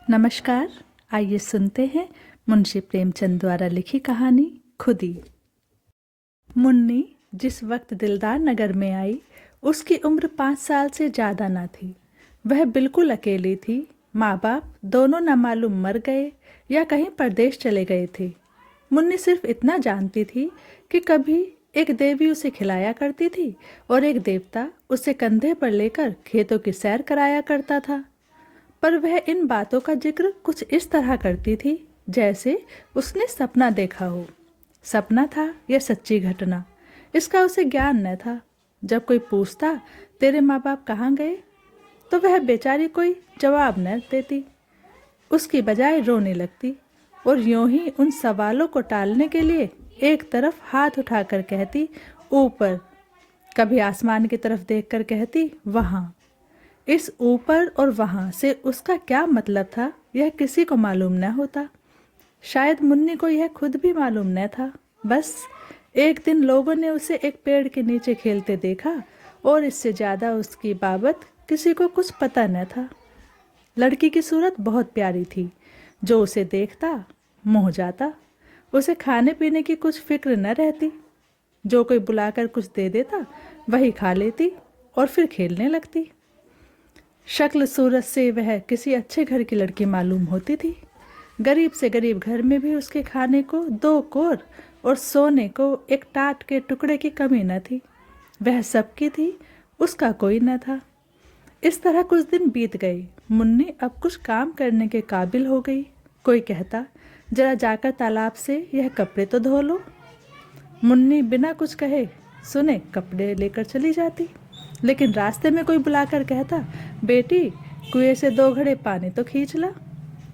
नमस्कार। आइए सुनते हैं मुंशी प्रेमचंद द्वारा लिखी कहानी खुदी। मुन्नी जिस वक्त दिलदार नगर में आई उसकी उम्र 5 साल से ज़्यादा न थी। वह बिल्कुल अकेली थी। माँ बाप दोनों न मालूम मर गए या कहीं परदेश चले गए थे। मुन्नी सिर्फ इतना जानती थी कि कभी एक देवी उसे खिलाया करती थी और एक देवता उसे कंधे पर लेकर खेतों की सैर कराया करता था। पर वह इन बातों का जिक्र कुछ इस तरह करती थी जैसे उसने सपना देखा हो। सपना था या सच्ची घटना, इसका उसे ज्ञान न था। जब कोई पूछता तेरे माँ बाप कहाँ गए, तो वह बेचारी कोई जवाब न देती, उसकी बजाय रोने लगती और यूं ही उन सवालों को टालने के लिए एक तरफ हाथ उठाकर कहती ऊपर, कभी आसमान की तरफ देखकर कहती वहाँ। इस ऊपर और वहाँ से उसका क्या मतलब था यह किसी को मालूम न होता। शायद मुन्नी को यह खुद भी मालूम न था। बस एक दिन लोगों ने उसे एक पेड़ के नीचे खेलते देखा और इससे ज़्यादा उसकी बाबत किसी को कुछ पता न था। लड़की की सूरत बहुत प्यारी थी। जो उसे देखता मोह जाता। उसे खाने पीने की कुछ फिक्र न रहती। जो कोई बुलाकर कुछ दे देता वही खा लेती और फिर खेलने लगती। शक्ल सूरत से वह किसी अच्छे घर की लड़की मालूम होती थी। गरीब से गरीब घर में भी उसके खाने को 2 कोर और सोने को एक टाट के टुकड़े की कमी न थी। वह सबकी थी, उसका कोई न था। इस तरह कुछ दिन बीत गए। मुन्नी अब कुछ काम करने के काबिल हो गई। कोई कहता जरा जाकर तालाब से यह कपड़े तो धो लो। मुन्नी बिना कुछ कहे सुने कपड़े लेकर चली जाती। लेकिन रास्ते में कोई बुलाकर कहता बेटी कुएं से 2 घड़े पानी तो खींच ला,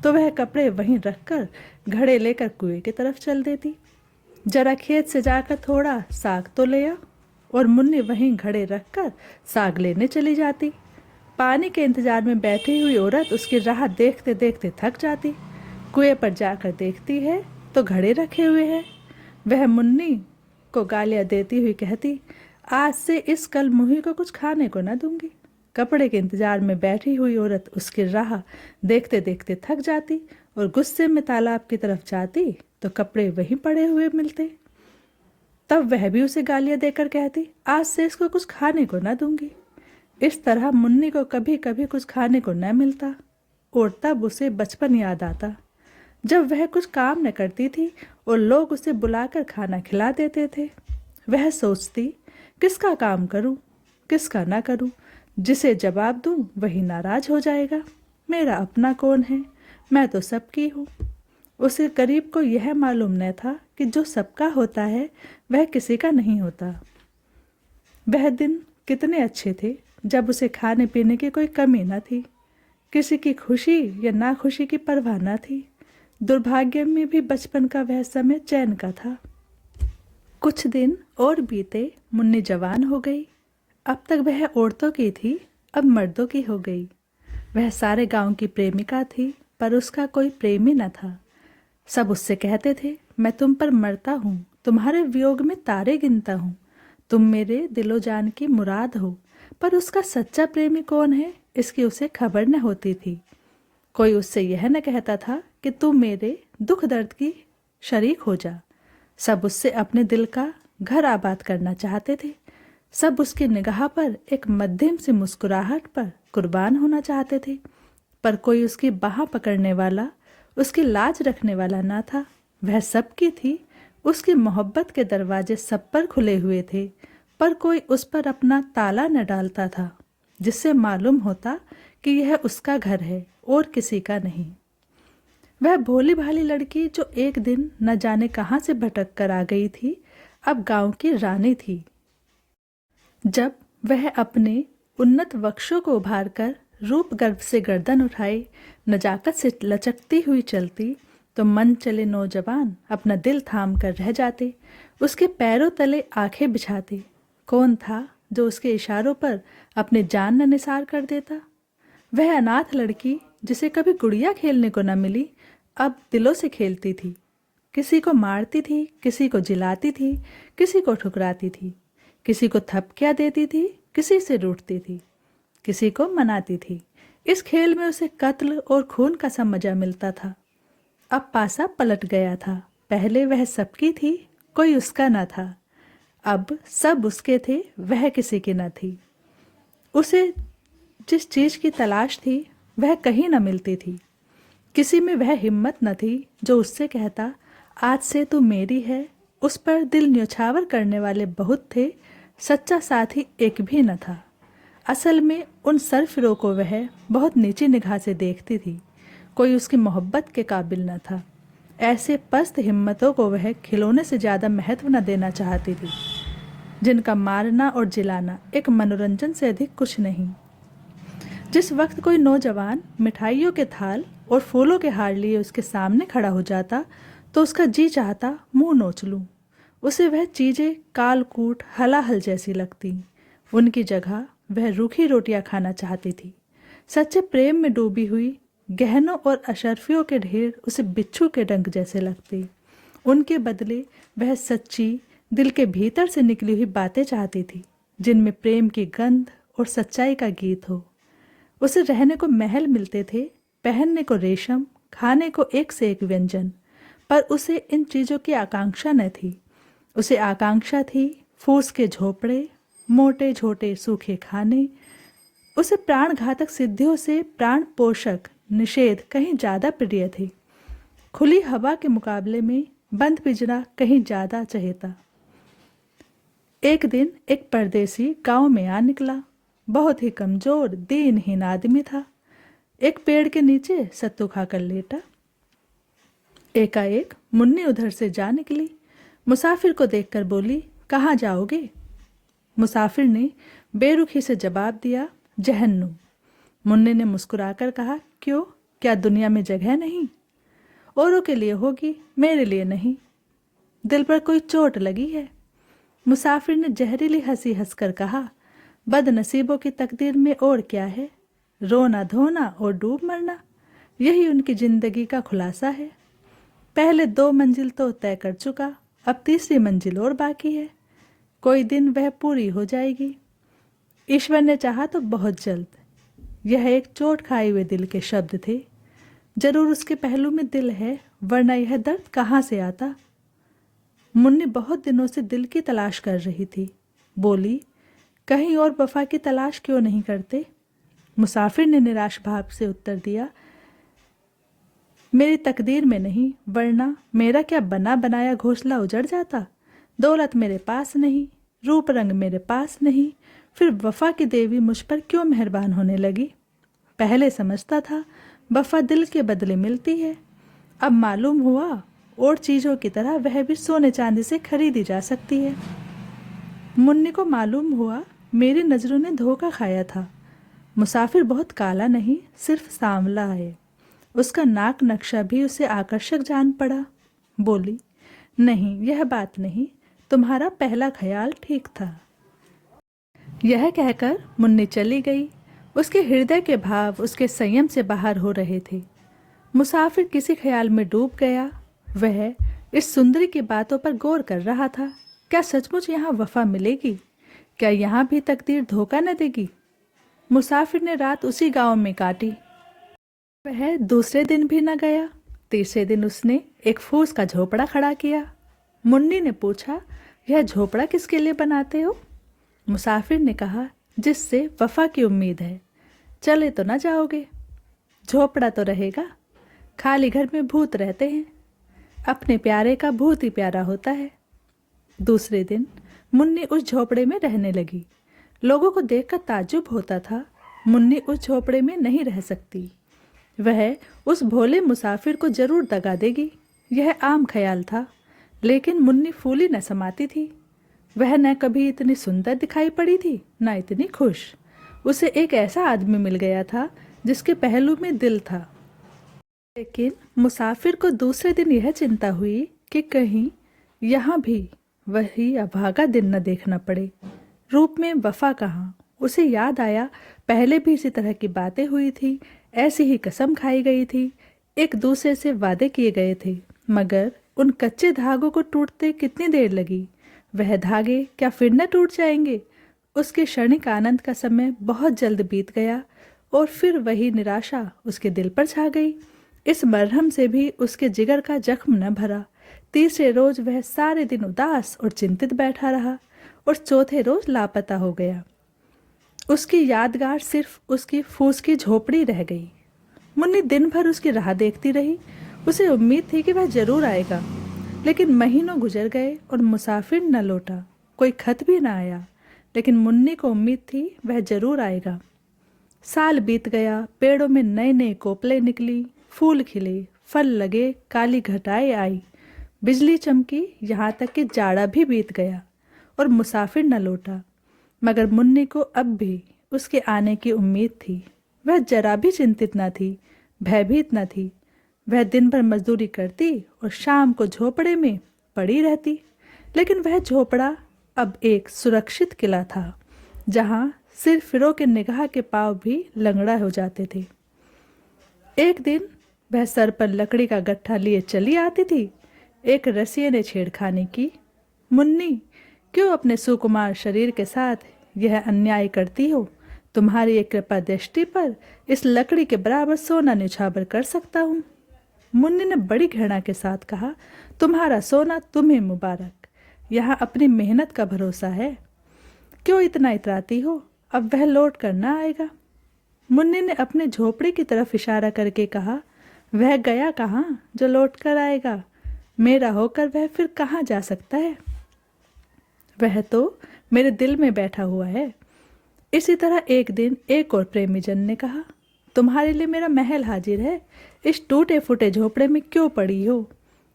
तो वह कपड़े वहीं रखकर घड़े लेकर कुएं की तरफ चल देती। जरा खेत से जाकर थोड़ा साग तो ले आ, और मुन्नी वहीं घड़े रखकर साग लेने चली जाती। पानी के इंतजार में बैठी हुई औरत उसकी राह देखते देखते थक जाती। कुएं पर जाकर देखती है तो घड़े रखे हुए हैं। वह मुन्नी को गालियां देती हुई कहती आज से इस कल मुही को कुछ खाने को न दूंगी। कपड़े के इंतजार में बैठी हुई औरत उसकी राह देखते देखते थक जाती और गुस्से में तालाब की तरफ जाती तो कपड़े वहीं पड़े हुए मिलते। तब वह भी उसे गालियां देकर कहती आज से इसको कुछ खाने को न दूंगी। इस तरह मुन्नी को कभी कभी कुछ खाने को न मिलता और तब उसे बचपन याद आता, जब वह कुछ काम न करती थी और लोग उसे बुलाकर खाना खिला देते थे। वह सोचती किसका काम करूं, किसका ना करूं। जिसे जवाब दूं वही नाराज हो जाएगा। मेरा अपना कौन है, मैं तो सबकी हूँ। उसे गरीब को यह मालूम न था कि जो सबका होता है वह किसी का नहीं होता। वह दिन कितने अच्छे थे जब उसे खाने पीने की कोई कमी न थी। किसी की खुशी या नाखुशी की परवाह न थी। दुर्भाग्य में भी बचपन का वह समय चैन का था। कुछ दिन और बीते। मुन्नी जवान हो गई। अब तक वह औरतों की थी, अब मर्दों की हो गई। वह सारे गांव की प्रेमिका थी, पर उसका कोई प्रेमी न था। सब उससे कहते थे मैं तुम पर मरता हूँ, तुम्हारे वियोग में तारे गिनता हूँ, तुम मेरे दिलो जान की मुराद हो। पर उसका सच्चा प्रेमी कौन है इसकी उसे खबर न होती थी। कोई उससे यह न कहता था कि तुम मेरे दुख दर्द की शरीक हो जा। सब उससे अपने दिल का घर आबाद करना चाहते थे। सब उसकी निगाह पर एक मध्यम सी मुस्कुराहट पर कुर्बान होना चाहते थे। पर कोई उसकी बाह पकड़ने वाला, उसकी लाज रखने वाला ना था। वह सबकी थी। उसकी मोहब्बत के दरवाजे सब पर खुले हुए थे, पर कोई उस पर अपना ताला न डालता था, जिससे मालूम होता कि यह उसका घर है और किसी का नहीं। वह भोली भाली लड़की जो एक दिन न जाने कहाँ से भटक कर आ गई थी, अब गांव की रानी थी। जब वह अपने उन्नत वक्षों को उभार कर रूप गर्व से गर्दन उठाए नजाकत से लचकती हुई चलती, तो मन चले नौजवान अपना दिल थाम कर रह जाते, उसके पैरों तले आंखें बिछाते। कौन था जो उसके इशारों पर अपने जान न निसार कर देता। वह अनाथ लड़की जिसे कभी गुड़िया खेलने को न मिली, अब दिलों से खेलती थी। किसी को मारती थी, किसी को जिलाती थी, किसी को ठुकराती थी, किसी को थपकियां देती थी, किसी से रूठती थी, किसी को मनाती थी। इस खेल में उसे कत्ल और खून का सा मजा मिलता था। अब पासा पलट गया था। पहले वह सबकी थी, कोई उसका न था। अब सब उसके थे, वह किसी की न थी। उसे जिस चीज की तलाश थी वह कहीं न मिलती थी। किसी में वह हिम्मत न थी जो उससे कहता, आज से तू मेरी है। उस पर दिल न्यौछावर करने वाले बहुत थे, सच्चा साथी एक भी न था। असल में उन सरफिरों को वह बहुत नीची निगाह से देखती थी। कोई उसकी मोहब्बत के काबिल न था। ऐसे पस्त हिम्मतों को वह खिलौने से ज़्यादा महत्व न देना चाहती थी, जिनका मारना और जिलाना एक मनोरंजन से अधिक कुछ नहीं। जिस वक्त कोई नौजवान मिठाइयों के थाल और फूलों के हार लिए उसके सामने खड़ा हो जाता तो उसका जी चाहता मुंह नोच लूं। उसे वह चीज़ें कालकूट हलाहल जैसी लगती। उनकी जगह वह रूखी रोटियां खाना चाहती थी। सच्चे प्रेम में डूबी हुई गहनों और अशर्फियों के ढेर उसे बिच्छू के डंक जैसे लगते। उनके बदले वह सच्ची दिल के भीतर से निकली हुई बातें चाहती थी, जिनमें प्रेम की गंध और सच्चाई का गीत हो। उसे रहने को महल मिलते थे, पहनने को रेशम, खाने को एक से एक व्यंजन, पर उसे इन चीज़ों की आकांक्षा न थी। उसे आकांक्षा थी फूस के झोपड़े, मोटे छोटे सूखे खाने। उसे प्राणघातक सिद्धियों से प्राण पोषक निषेध कहीं ज़्यादा प्रिय थे। खुली हवा के मुकाबले में बंद पिंजरा कहीं ज़्यादा चहेता। एक दिन एक परदेसी गांव में आ निकला। बहुत ही कमजोर दीनहीन आदमी था। एक पेड़ के नीचे सत्तू खाकर लेटा। एकाएक मुन्नी उधर से जा निकली। मुसाफिर को देखकर बोली, कहाँ जाओगे? मुसाफिर ने बेरुखी से जवाब दिया, जहन्नुम। मुन्नी ने मुस्कुराकर कहा, क्यों, क्या दुनिया में जगह नहीं? औरों के लिए होगी, मेरे लिए नहीं। दिल पर कोई चोट लगी है? मुसाफिर ने जहरीली हंसी हंसकर कहा, बदनसीबों की तकदीर में और क्या है, रोना धोना और डूब मरना, यही उनकी जिंदगी का खुलासा है। पहले 2 मंजिल तो तय कर चुका, अब तीसरी मंजिल और बाकी है। कोई दिन वह पूरी हो जाएगी। ईश्वर ने चाहा तो बहुत जल्द। यह एक चोट खाए हुए दिल के शब्द थे। जरूर उसके पहलू में दिल है, वरना यह दर्द कहाँ से आता। मुन्नी बहुत दिनों से दिल की तलाश कर रही थी। बोली, कहीं और वफा की तलाश क्यों नहीं करते? मुसाफिर ने निराश भाव से उत्तर दिया, मेरी तकदीर में नहीं, वरना मेरा क्या बना बनाया घोंसला उजड़ जाता। दौलत मेरे पास नहीं, रूप रंग मेरे पास नहीं, फिर वफा की देवी मुझ पर क्यों मेहरबान होने लगी? पहले समझता था वफा दिल के बदले मिलती है, अब मालूम हुआ और चीज़ों की तरह वह भी सोने चांदी से खरीदी जा सकती है। मुन्नी को मालूम हुआ मेरी नज़रों ने धोखा खाया था। मुसाफिर बहुत काला नहीं, सिर्फ सांवला है। उसका नाक नक्शा भी उसे आकर्षक जान पड़ा। बोली, नहीं, यह बात नहीं, तुम्हारा पहला ख्याल ठीक था। यह कहकर मुन्नी चली गई। उसके हृदय के भाव उसके संयम से बाहर हो रहे थे। मुसाफिर किसी ख्याल में डूब गया। वह इस सुंदरी की बातों पर गौर कर रहा था। क्या सचमुच यहाँ वफा मिलेगी? क्या यहाँ भी तकदीर धोखा न देगी? मुसाफिर ने रात उसी गांव में काटी। वह दूसरे दिन भी न गया। तीसरे दिन उसने एक फूस का झोपड़ा खड़ा किया। मुन्नी ने पूछा, यह झोपड़ा किसके लिए बनाते हो? मुसाफिर ने कहा, जिससे वफा की उम्मीद है। चले तो न जाओगे? झोपड़ा तो रहेगा। खाली घर में भूत रहते हैं। अपने प्यारे का भूत ही प्यारा होता है। दूसरे दिन मुन्नी उस झोपड़े में रहने लगी। लोगों को देखकर ताज्जुब होता था। मुन्नी उस झोपड़े में नहीं रह सकती। वह उस भोले मुसाफिर को जरूर दगा देगी, यह आम ख्याल था। लेकिन मुन्नी फूली न समाती थी। वह न कभी इतनी सुंदर दिखाई पड़ी थी, न इतनी खुश। उसे एक ऐसा आदमी मिल गया था जिसके पहलू में दिल था। लेकिन मुसाफिर को दूसरे दिन यह चिंता हुई कि कहीं यहाँ भी वही अभागा दिन न देखना पड़े। रूप में वफा कहाँ? उसे याद आया, पहले भी इसी तरह की बातें हुई थी, ऐसी ही कसम खाई गई थी, एक दूसरे से वादे किए गए थे, मगर उन कच्चे धागों को टूटते कितनी देर लगी? वह धागे क्या फिर न टूट जाएंगे? उसके क्षणिक आनंद का समय बहुत जल्द बीत गया और फिर वही निराशा उसके दिल पर छा गई। इस मरहम से भी उसके जिगर का जख्म न भरा। तीसरे रोज वह सारे दिन उदास और चिंतित बैठा रहा और चौथे रोज लापता हो गया। उसकी यादगार सिर्फ उसकी फूस की झोपड़ी रह गई। मुन्नी दिन भर उसकी राह देखती रही। उसे उम्मीद थी कि वह जरूर आएगा, लेकिन महीनों गुजर गए और मुसाफिर न लौटा। कोई खत भी न आया, लेकिन मुन्नी को उम्मीद थी वह जरूर आएगा। साल बीत गया, पेड़ों में नए नए कोपले निकली, फूल खिले, फल लगे, काली घटाएं आई, बिजली चमकी, यहाँ तक कि जाड़ा भी बीत गया और मुसाफिर न लौटा। मगर मुन्नी को अब भी उसके आने की उम्मीद थी। वह जरा भी चिंतित न थी, भयभीत न थी। वह दिन भर मजदूरी करती और शाम को झोपड़े में पड़ी रहती। लेकिन वह झोपड़ा अब एक सुरक्षित किला था, जहाँ सिर्फ फिरो के निगाह के पाँव भी लंगड़ा हो जाते थे। एक दिन वह सर पर लकड़ी का गट्ठा लिए चली आती थी। एक रसिये ने छेड़खानी की। मुन्नी, क्यों अपने सुकुमार शरीर के साथ यह अन्याय करती हो? तुम्हारी एक कृपा दृष्टि पर इस लकड़ी के बराबर सोना न्यौछावर कर सकता हूँ। मुन्नी ने बड़ी घृणा के साथ कहा, तुम्हारा सोना तुम्हें मुबारक। यहाँ अपनी मेहनत का भरोसा है। क्यों इतना इतराती हो? अब वह लौट कर न आएगा। मुन्नी ने अपने झोपड़ी की तरफ इशारा करके कहा, वह गया कहाँ जो लौट कर आएगा? मेरा होकर वह फिर कहाँ जा सकता है? वह तो मेरे दिल में बैठा हुआ है। इसी तरह एक दिन एक और प्रेमी जन ने कहा, तुम्हारे लिए मेरा महल हाजिर है, इस टूटे फूटे झोपड़े में क्यों पड़ी हो?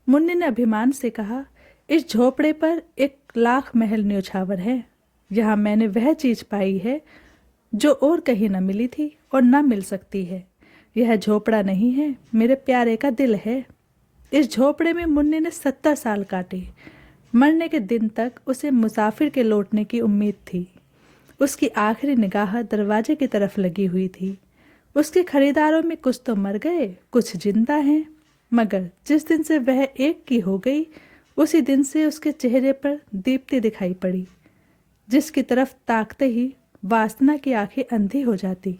मुन्नी ने अभिमान से कहा, इस झोपड़े पर 1,00,000 महल न्यौछावर है। यहाँ मैंने वह चीज पाई है जो और कहीं न मिली थी और न मिल सकती है। यह झोपड़ा नहीं है, मेरे प्यारे का दिल है। इस झोपड़े में मुन्नी ने 70 साल काटे। मरने के दिन तक उसे मुसाफिर के लौटने की उम्मीद थी। उसकी आखिरी निगाह दरवाजे की तरफ लगी हुई थी। उसके खरीदारों में कुछ तो मर गए, कुछ जिंदा हैं। मगर जिस दिन से वह एक की हो गई, उसी दिन से उसके चेहरे पर दीप्ति दिखाई पड़ी, जिसकी तरफ ताकते ही वासना की आंखें अंधी हो जाती।